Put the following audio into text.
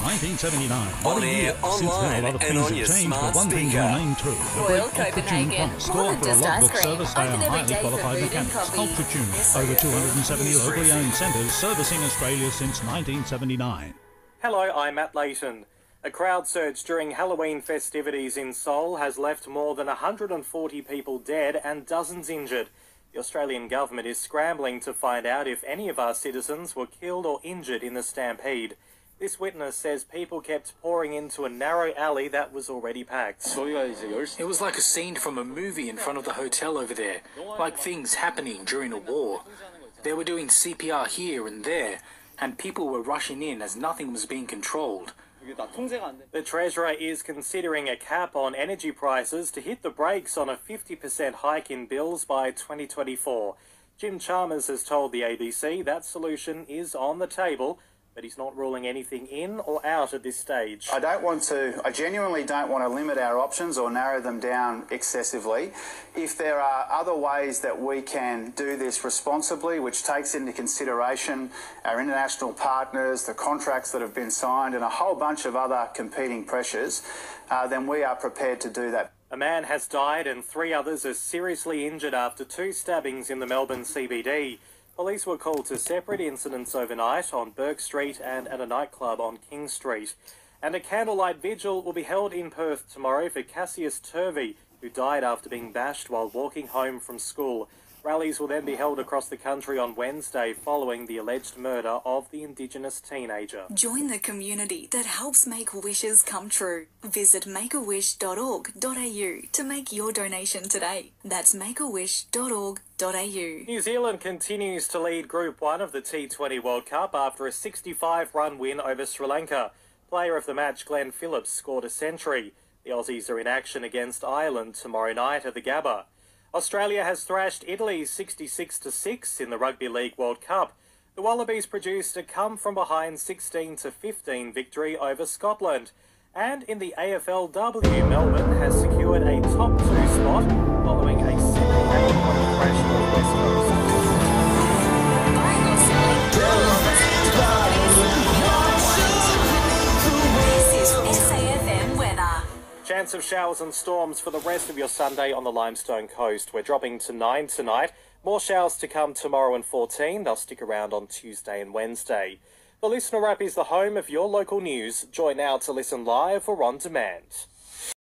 1979. On air, online, and on your smart speaker. Royal Copenhagen. More than just ice cream. Open every day for food and coffee. Ultra-Tune. Over 270 locally owned centres servicing Australia since 1979. Hello, I'm Matt Layton. A crowd surge during Halloween festivities in Seoul has left more than 140 people dead and dozens injured. The Australian government is scrambling to find out if any of our citizens were killed or injured in the stampede. This witness says people kept pouring into a narrow alley that was already packed. It was like a scene from a movie in front of the hotel over there, like things happening during a war. They were doing CPR here and there, and people were rushing in as nothing was being controlled. The Treasurer is considering a cap on energy prices to hit the brakes on a 50% hike in bills by 2024. Jim Chalmers has told the ABC that solution is on the table, but he's not ruling anything in or out at this stage. I genuinely don't want to limit our options or narrow them down excessively. If there are other ways that we can do this responsibly, which takes into consideration our international partners, the contracts that have been signed, and a whole bunch of other competing pressures, then we are prepared to do that. A man has died and 3 others are seriously injured after 2 stabbings in the Melbourne CBD. Police were called to separate incidents overnight on Burke Street and at a nightclub on King Street. And a candlelight vigil will be held in Perth tomorrow for Cassius Turvey, who died after being bashed while walking home from school. Rallies will then be held across the country on Wednesday following the alleged murder of the Indigenous teenager. Join the community that helps make wishes come true. Visit makeawish.org.au to make your donation today. That's makeawish.org.au. New Zealand continues to lead Group 1 of the T20 World Cup after a 65-run win over Sri Lanka. Player of the match Glenn Phillips scored a century. The Aussies are in action against Ireland tomorrow night at the Gabba. Australia has thrashed Italy 66-6 in the Rugby League World Cup. The Wallabies produced a come-from-behind 16-15 victory over Scotland. And in the AFLW, Melbourne has secured a top 2 spot following a 78-point crash on the West Coast. This is SAFM weather. Chance of showers and storms for the rest of your Sunday on the Limestone coast. We're dropping to 9 tonight. More showers to come tomorrow and 14. They'll stick around on Tuesday and Wednesday. The Listener App is the home of your local news. Join now to listen live or on demand.